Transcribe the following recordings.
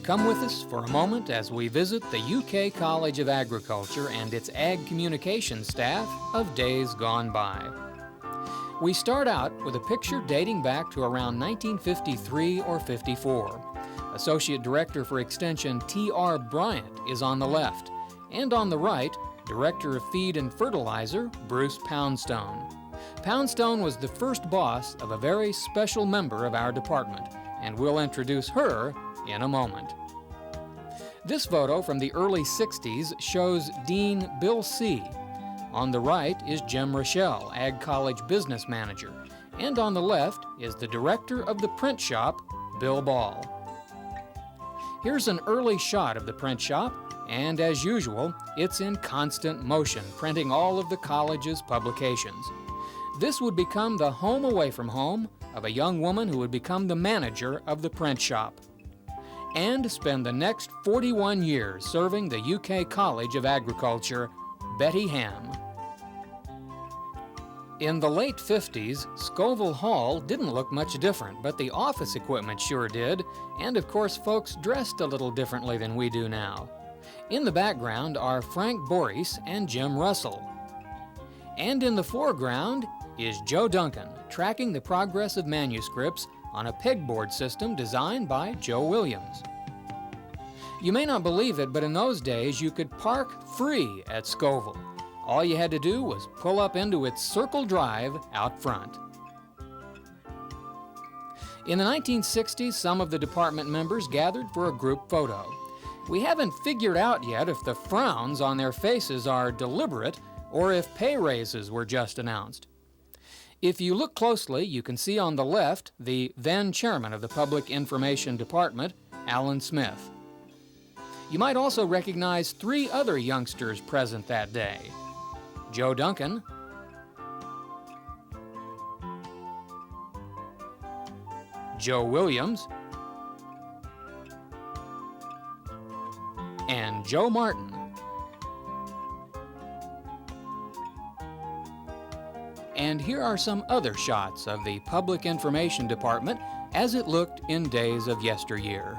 Come with us for a moment as we visit the UK College of Agriculture and its Ag Communications staff of days gone by. We start out with a picture dating back to around 1953 or 54. Associate Director for Extension T.R. Bryant is on the left, and on the right, Director of Feed and Fertilizer Bruce Poundstone. Poundstone was the first boss of a very special member of our department, and we'll introduce her in a moment. This photo from the early 60s shows Dean Bill C. On the right is Jim Rochelle, Ag College Business Manager, and on the left is the Director of the Print Shop, Bill Ball. Here's an early shot of the print shop, and as usual, it's in constant motion, printing all of the college's publications. This would become the home away from home of a young woman who would become the manager of the print shop and spend the next 41 years serving the UK College of Agriculture, Betty Ham. In the late 50s, Scoville Hall didn't look much different, but the office equipment sure did, and of course folks dressed a little differently than we do now. In the background are Frank Boris and Jim Russell. And in the foreground is Joe Duncan, tracking the progress of manuscripts on a pegboard system designed by Joe Williams. You may not believe it, but in those days you could park free at Scoville. All you had to do was pull up into its Circle Drive out front. In the 1960s, some of the department members gathered for a group photo. We haven't figured out yet if the frowns on their faces are deliberate or if pay raises were just announced. If you look closely, you can see on the left the then chairman of the Public Information Department, Alan Smith. You might also recognize three other youngsters present that day: Joe Duncan, Joe Williams, and Joe Martin. And here are some other shots of the Public Information Department as it looked in days of yesteryear.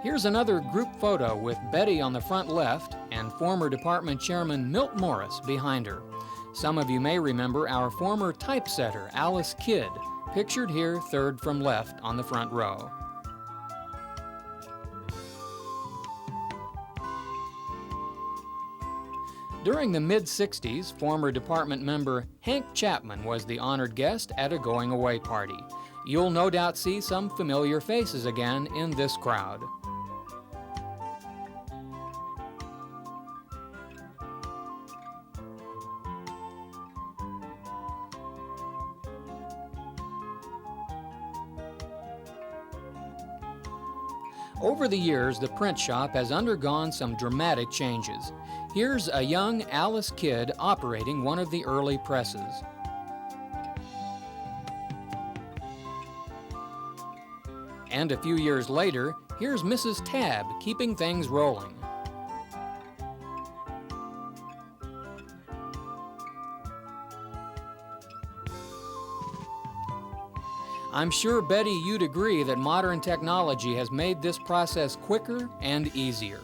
Here's another group photo with Betty on the front left and former department chairman Milt Morris behind her. Some of you may remember our former typesetter, Alice Kidd, pictured here third from left on the front row. During the mid-60s, former department member Hank Chapman was the honored guest at a going-away party. You'll no doubt see some familiar faces again in this crowd. Over the years, the print shop has undergone some dramatic changes. Here's a young Alice Kidd operating one of the early presses. And a few years later, here's Mrs. Tabb keeping things rolling. I'm sure, Betty, you'd agree that modern technology has made this process quicker and easier.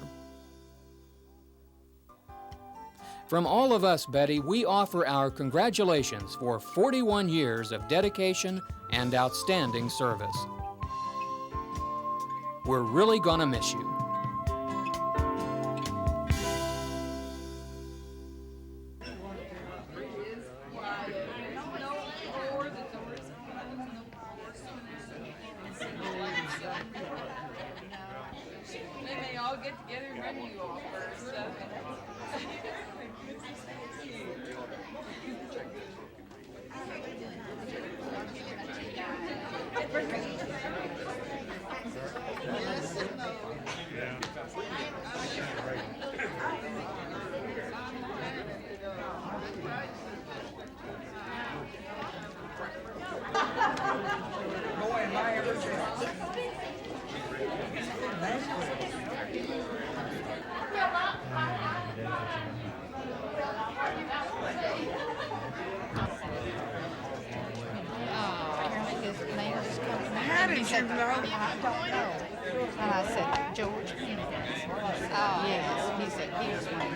From all of us, Betty, we offer our congratulations for 41 years of dedication and outstanding service. We're really gonna miss you. They may all get together and run you off first. did you know? I don't know. And I said, George? Oh, yes. He said he was one.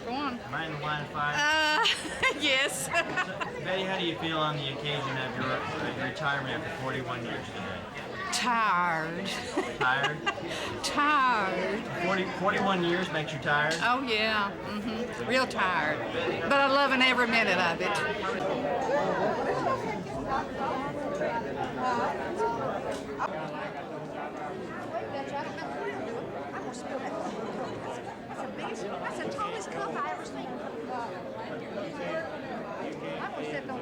Go on. Am I in the line of fire? Yes. Betty, how do you feel on the occasion of your retirement after 41 years today? Tired. Tired? Tired. 41 years makes you tired? Oh, yeah. Mm-hmm. Real tired. But I'm loving every minute of it. That's the tallest cup I ever seen. I'm gonna sit on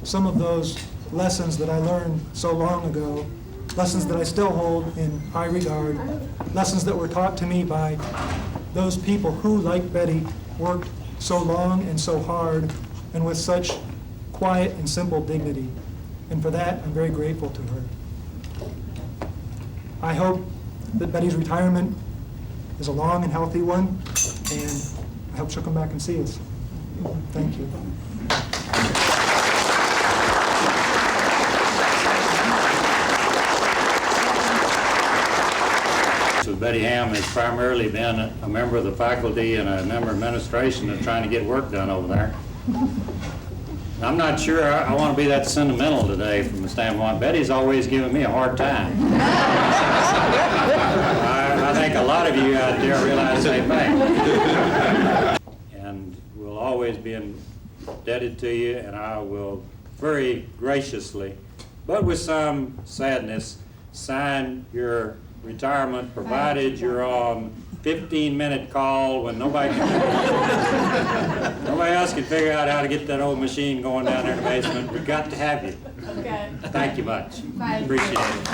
Some of those lessons that I learned so long ago, lessons that I still hold in high regard, lessons that were taught to me by those people who, like Betty, worked so long and so hard and with such quiet and simple dignity. And for that, I'm very grateful to her. I hope that Betty's retirement is a long and healthy one, and I hope she'll come back and see us. Thank you. So Betty Ham has primarily been a member of the faculty and a member of administration and trying to get work done over there. I'm not sure I want to be that sentimental today from the standpoint. Betty's always given me a hard time. I think a lot of you out there realize the same thing. And we'll always be indebted to you, and I will very graciously, but with some sadness, sign your retirement, provided you're on 15-minute call when nobody else can figure out how to get that old machine going down there in the basement. We've got to have you. Okay. Thank you much. Bye. Appreciate it.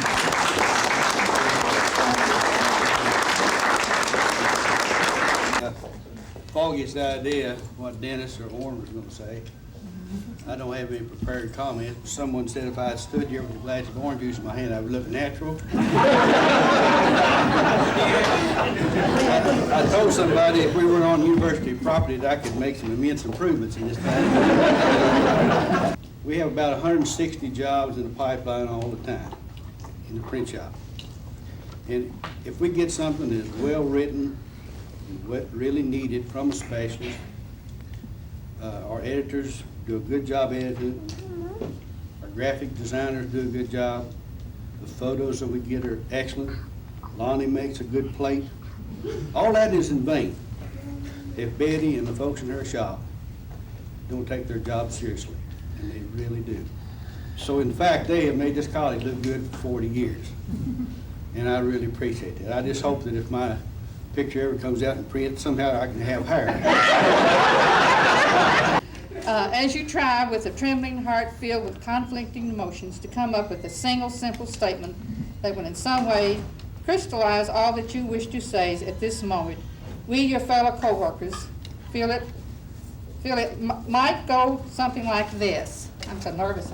Foggiest idea what Dennis or Orrin was going to say. I don't have any prepared comments. Someone said if I had stood here with a glass of orange juice in my hand, I would look natural. I told somebody if we were on university property that I could make some immense improvements in this town. We have about 160 jobs in the pipeline all the time in the print shop. And if we get something that's well written, what really needed from a specialist, our editors do a good job editing, our graphic designers do a good job, the photos that we get are excellent, Lonnie makes a good plate. All that is in vain if Betty and the folks in her shop don't take their job seriously, and they really do. So in fact, they have made this college look good for 40 years, and I really appreciate that. I just hope that if my picture ever comes out in print, somehow I can have hair. As you try with a trembling heart filled with conflicting emotions to come up with a single simple statement that would in some way crystallize all that you wish to say at this moment, we, your fellow co-workers, feel it might go something like this. I'm so nervous.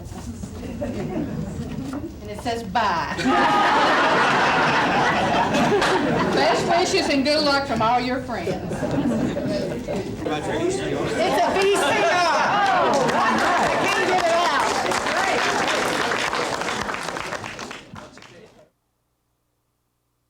And it says bye. Best wishes and good luck from all your friends. Congratulations. It's